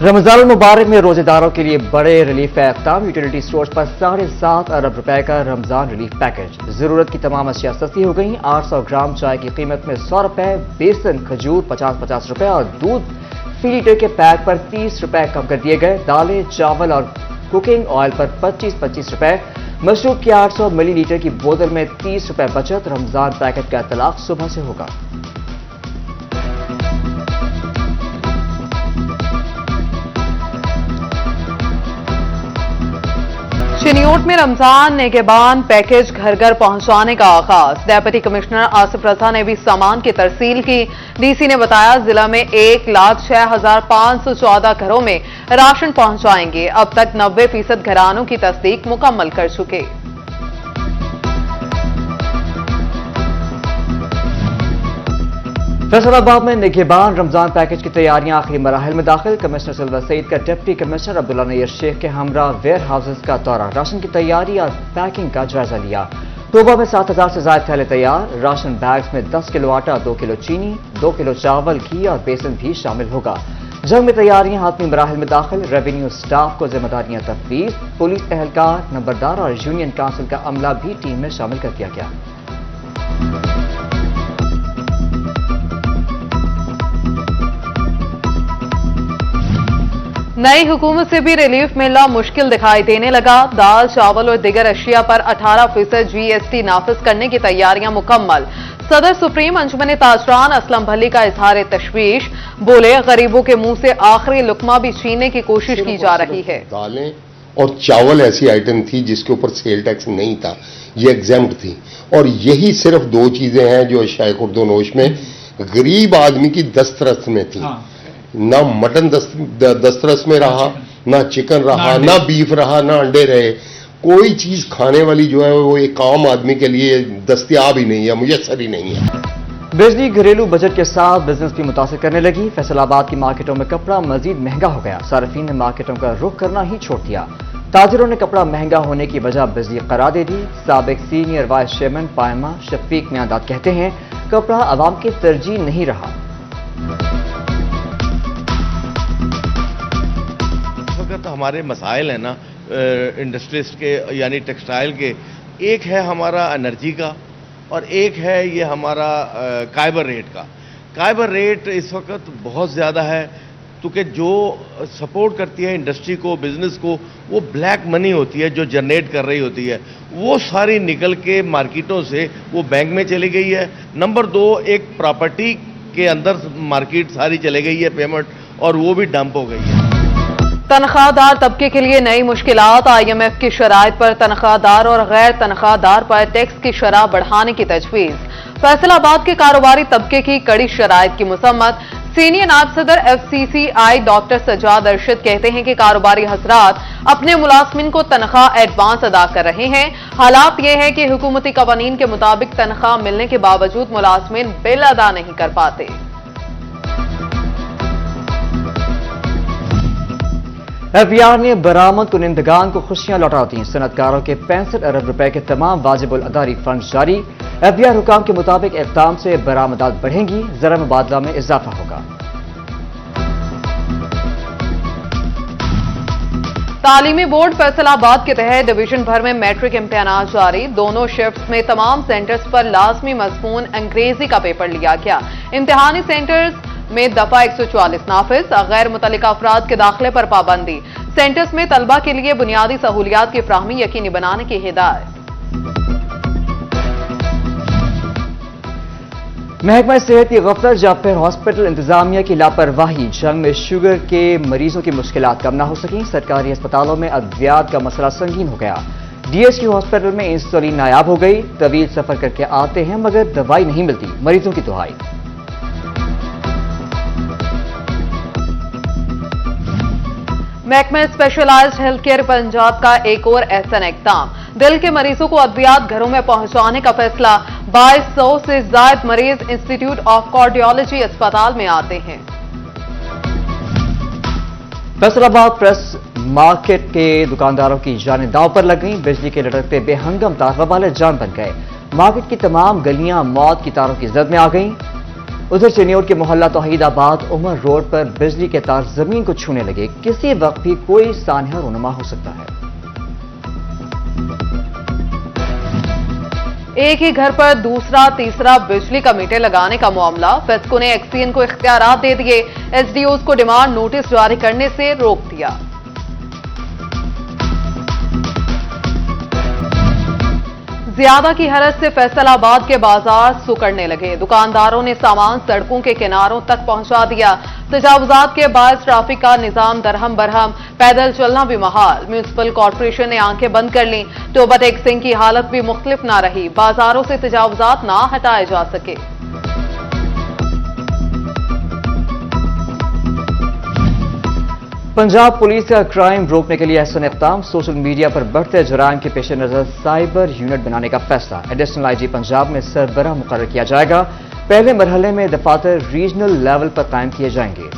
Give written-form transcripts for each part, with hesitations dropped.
रमजान मुबारक में रोजेदारों के लिए बड़े रिलीफ का इक़दाम। यूटिलिटी स्टोर्स पर 7.5 अरब रुपए का रमजान रिलीफ पैकेज। जरूरत की तमाम अशिया सस्ती हो गई। 800 ग्राम चाय की कीमत में 100 रुपए, बेसन खजूर 50-50 रुपए और दूध फी लीटर के पैक पर 30 रुपए कम कर दिए गए। दालें, चावल और कुकिंग ऑयल पर 25-25 रुपए। मशरूब की 800 मिलीलीटर की बोतल में 30 रुपए बचत। रमजान पैकेज का इतलाक सुबह से होगा। चिनियोट में रमजान नेगेबान पैकेज घर घर पहुंचाने का आगाज। डेप्यूटी कमिश्नर आसिफ रजा ने भी सामान की तरसील की। डीसी ने बताया जिला में 1,06,514 घरों में राशन पहुंचाएंगे। अब तक 90% घरानों की तस्दीक मुकम्मल कर चुके। फैसलाबाद में निगहबान रमजान पैकेज की तैयारियां आखिरी मराहल में दाखिल। कमिश्नर सिल्वा सईद का डिप्टी कमिश्नर अब्दुल्ला नैयर शेख के हमरा वेयर हाउसेज का दौरा। राशन की तैयारी और पैकिंग का जायजा लिया। टोबा में 7,000 से ज्यादा थैले तैयार। राशन बैग्स में 10 किलो आटा, 2 किलो चीनी, 2 किलो चावल, घी और बेसन भी शामिल होगा। जंग में तैयारियां हातमी मराहल में दाखिल। रेवेन्यू स्टाफ को जिम्मेदारियां तफवीज। पुलिस एहलकार, नंबरदार और यूनियन काउंसिल का अमला भी टीम में शामिल कर दिया गया। नई हुकूमत से भी रिलीफ मिलना मुश्किल दिखाई देने लगा। दाल, चावल और दीगर अशिया पर 18% GST नाफिज करने की तैयारियां मुकम्मल। सदर सुप्रीम अंजुमन ताजरान असलम भली का इजहार तशवीश। बोले गरीबों के मुंह से आखिरी लुकमा भी छीनने की कोशिश की जा रही है। दालें और चावल ऐसी आइटम थी जिसके ऊपर सेल टैक्स नहीं था, ये एग्जेम्प्ट थी। और यही सिर्फ 2 चीजें हैं जो अशियाए खुर्दोनोश में गरीब आदमी की दस्तरस में थी। ना मटन दस्तरस में रहा, ना चिकन रहा, ना बीफ रहा, ना अंडे रहे। कोई चीज खाने वाली जो है वो एक आम आदमी के लिए दस्तयाब ही नहीं है, मुयस्सर ही नहीं है। बिजली घरेलू बजट के साथ बिजनेस भी मुतासिर करने लगी। फैसलाबाद की मार्केटों में कपड़ा मजीद महंगा हो गया। सार्फिन ने मार्केटों का रुख करना ही छोड़ दिया। ताजिरों ने कपड़ा महंगा होने की वजह बिजली करार दे दी। साबिक सीनियर वाइस चेयरमैन पायमा शफीक मियांदाद कहते हैं कपड़ा अवाम की तरजीह नहीं रहा। हमारे मसाइल हैं ना इंडस्ट्रीज के यानी टेक्सटाइल के, एक है हमारा एनर्जी का और एक है ये हमारा काइबर रेट का। काइबर रेट इस वक्त बहुत ज़्यादा है क्योंकि जो सपोर्ट करती है इंडस्ट्री को, बिजनेस को, वो ब्लैक मनी होती है जो जनरेट कर रही होती है, वो सारी निकल के मार्केटों से वो बैंक में चली गई है। नंबर 2, एक प्रॉपर्टी के अंदर मार्केट सारी चली गई है पेमेंट, और वो भी डंप हो गई है। तनख्वाहदार तबके के लिए नई मुश्किलात। IMF की शराइत पर तनख्वाहदार और गैर तनख्वाहदार पर टैक्स की शरह बढ़ाने की तजवीज। फैसलाबाद के कारोबारी तबके की कड़ी शराइत की मुसम्मत। सीनियर नायब सदर FCCI डॉक्टर सजाद अरशद कहते हैं कि कारोबारी हजरात अपने मुलाजमिन को तनख्वाह एडवांस अदा कर रहे हैं। हालात यह है कि हुकूमती कवानीन के मुताबिक तनख्वाह मिलने के बावजूद मुलाजमिन बिल अदा नहीं कर पाते। FBR ने बरामद कुनिंदगान को खुशियां लौटा दी। सनतकारों के 65 अरब रुपए के तमाम वाजिबुल अदारी फंड जारी। FBR हुकाम के मुताबिक इक़दाम से बरामदात बढ़ेंगी, ज़रा मुबादला में इजाफा होगा। तालीमी बोर्ड फैसलाबाद के तहत डिवीजन भर में मैट्रिक इम्तिहानात जारी। दोनों शिफ्ट्स में तमाम सेंटर्स पर लाजमी मज़मून अंग्रेजी का पेपर लिया गया। इम्तिहानी सेंटर्स में दफा 144 नाफिज। गैर मुतल्लिका अफराद के दाखिले पर पाबंदी। सेंटर्स में तलबा के लिए बुनियादी सहूलियात की फ्राहमी यकीनी बनाने की हिदायत। महकमा सेहत की गफलत या फिर हॉस्पिटल इंतजामिया की लापरवाही। जंग में शुगर के मरीजों की मुश्किलात कम ना हो सकी। सरकारी अस्पतालों में अद्वियात का मसला संगीन हो गया। DSQ हॉस्पिटल में इंसुलिन नायाब हो गई। तवील सफर करके आते हैं मगर दवाई नहीं मिलती, मरीजों की दुहाई। महकमा स्पेशलाइज्ड हेल्थ केयर पंजाब का एक और एहसन इक़दाम। दिल के मरीजों को अद्वियात घरों में पहुंचाने का फैसला। 2200 से ज्यादा मरीज इंस्टीट्यूट ऑफ कार्डियोलॉजी अस्पताल में आते हैं। फैसलाबाद प्रेस मार्केट के दुकानदारों की जानें दांव पर लग गई। बिजली के लटकते बेहंगम तार वाले जान बन गए। मार्केट की तमाम गलियां मौत की तारों की जद में आ गईं। ادھر چنیوٹ کے محلہ توحید آباد عمر روڈ پر بجلی کے تار زمین کو چھونے لگے، کسی وقت بھی کوئی سانحہ رونما ہو سکتا ہے۔ ایک ہی گھر پر دوسرا تیسرا بجلی کا میٹر لگانے کا معاملہ، فیسکو نے ایکسین کو اختیارات دے دیے، ایس ڈی اوز کو ڈیمانڈ نوٹس جاری کرنے سے روک دیا۔ زیادہ کی حرج سے فیصل آباد کے بازار سکڑنے لگے، دکانداروں نے سامان سڑکوں کے کناروں تک پہنچا دیا، تجاوزات کے باعث ٹریفک کا نظام درہم برہم، پیدل چلنا بھی محال، میونسپل کارپوریشن نے آنکھیں بند کر لیں، توبہ ٹیکسنگ کی حالت بھی مختلف نہ رہی، بازاروں سے تجاوزات نہ ہٹائے جا سکے۔ پنجاب پولیس کا کرائم روکنے کے لیے احسن اقدام، سوشل میڈیا پر بڑھتے جرائم کے پیش نظر سائبر یونٹ بنانے کا فیصلہ، ایڈیشنل آئی جی پنجاب میں سربراہ مقرر کیا جائے گا، پہلے مرحلے میں دفاتر ریجنل لیول پر قائم کیے جائیں گے۔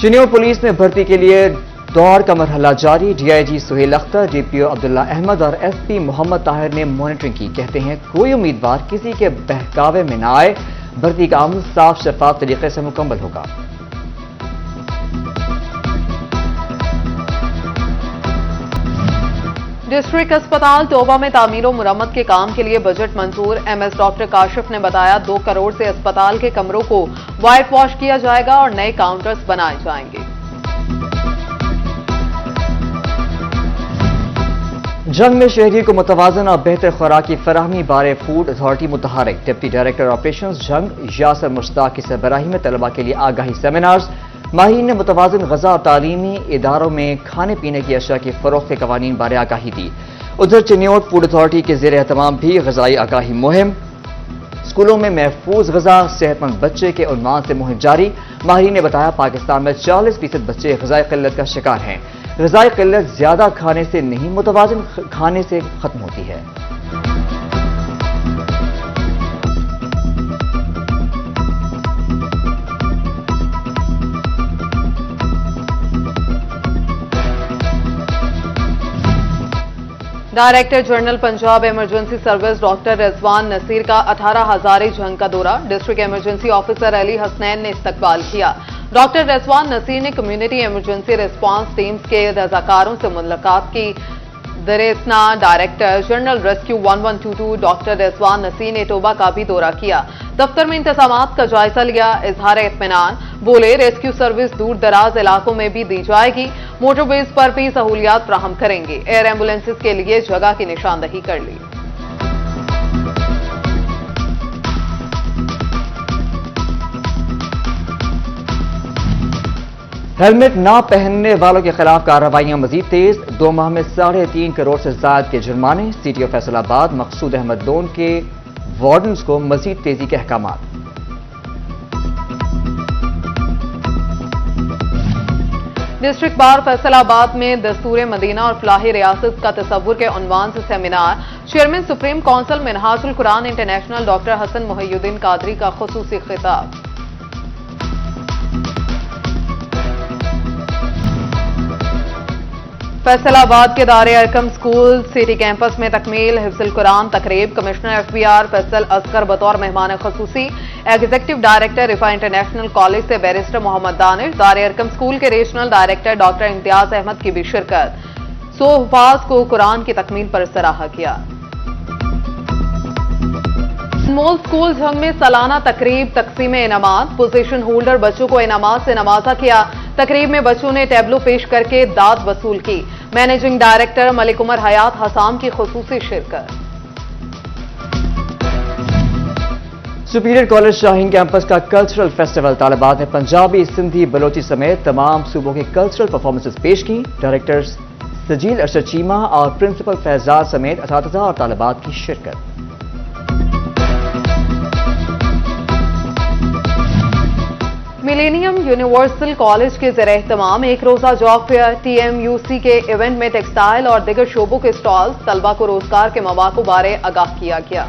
چنیوٹ پولیس میں بھرتی کے لیے دوڑ کا مرحلہ جاری، D I G Sohail Akhtar, D P O Abdullah Ahmad اور ایس پی محمد طاہر نے مانیٹرنگ کی، کہتے ہیں کوئی امیدوار کسی کے بہکاوے میں نہ آئے، بھرتی کا عمل صاف شفاف طریقے سے مکمل ہوگا۔ ڈسٹرکٹ اسپتال توبہ میں تعمیر و مرمت کے کام کے لیے بجٹ منظور، ایم ایس ڈاکٹر کاشف نے بتایا 2 کروڑ سے اسپتال کے کمروں کو وائٹ واش کیا جائے گا اور نئے کاؤنٹرز بنائے جائیں گے۔ جنگ میں شہری کو متوازن اور بہتر خوراک کی فراہمی بارے فوڈ اتھارٹی متحرک، ڈپٹی ڈائریکٹر آپریشنز جنگ یاسر مشتاق کی سربراہی میں طلبہ کے لیے آگاہی سیمینارز، ماہرین نے متوازن غذا اور تعلیمی اداروں میں کھانے پینے کی اشیاء کی فروخت کے قوانین بارے آگاہی دی۔ ادھر چنیوٹ فوڈ اتھارٹی کے زیر اہتمام بھی غذائی آگاہی مہم، اسکولوں میں محفوظ غذا صحت مند بچے کے عنوان سے مہم جاری، ماہرین نے بتایا پاکستان میں 40% بچے غذائی قلت کا شکار ہیں، غذائی قلت زیادہ کھانے سے نہیں متوازن کھانے سے ختم ہوتی ہے۔ Director general Punjab emergency service doctor Rizwan Naseer کا 18 ہزارے جنگ کا دورہ، district emergency officer Ali Hasnain نے استقبال کیا۔ ڈاکٹر رضوان نصیر نے کمیونٹی ایمرجنسی ریسپانس ٹیمز کے رضاکاروں سے ملاقات کی۔ درسنا director general rescue 1122 doctor Rizwan Naseer نے توبہ کا بھی دورہ کیا، دفتر میں انتظامات کا جائزہ لیا، اظہار اطمینان، بولے ریسکیو سروس دور دراز علاقوں میں بھی دی جائے گی، موٹر ویز پر بھی سہولیات فراہم کریں گے، ایئر ایمبولینسز کے لیے جگہ کی نشاندہی کر لی۔ ہیلمٹ نہ پہننے والوں کے خلاف کارروائیاں مزید تیز، 2 ماہ میں 3.5 کروڑ سے زائد کے جرمانے، سی ٹی او فیصل آباد مقصود احمد لون کے وارڈنز کو مزید تیزی کے احکامات۔ ڈسٹرکٹ بار فیصل آباد میں دستور مدینہ اور فلاحی ریاست کا تصور کے عنوان سے سیمینار، چیئرمین سپریم کونسل منہاج القرآن انٹرنیشنل ڈاکٹر حسن محی الدین قادری کا خصوصی خطاب۔ فیصل آباد کے دار ارقم اسکول سٹی کیمپس میں تکمیل حفظ القرآن تقریب، commissioner F B R Faisal Asghar بطور مہمان خصوصی، executive director Riphah international college سے بیرسٹر محمد دانش، دار ارقم اسکول کے regional director doctor Imtiaz Ahmed کی بھی شرکت۔ 100 حفاظ کو قرآن کی تکمیل پر سراہا کیا۔ انمول اسکول جھنگ میں سالانہ تقریب تقسیم انعامات، پوزیشن ہولڈر بچوں کو انعامات سے نوازا کیا، تقریب میں بچوں نے ٹیبلو پیش کر کے داد وصول کی، مینیجنگ ڈائریکٹر ملک عمر حیات حسام کی خصوصی شرکت۔ سپیریئر کالج شاہین کیمپس کا کلچرل فیسٹیول، طالبات نے پنجابی، سندھی، بلوچی سمیت تمام صوبوں کے کلچرل پرفارمنسز پیش کی، ڈائریکٹرز سجیل ارشد چیمہ اور پرنسپل فیضان سمیت اساتذہ اور طالبات کی شرکت۔ ملینیم یونیورسل کالج کے زیر اہتمام ایک روزہ job fair, T M U C کے ایونٹ میں ٹیکسٹائل اور دیگر شعبوں کے سٹالز، طلبہ کو روزگار کے مواقع بارے آگاہ کیا گیا۔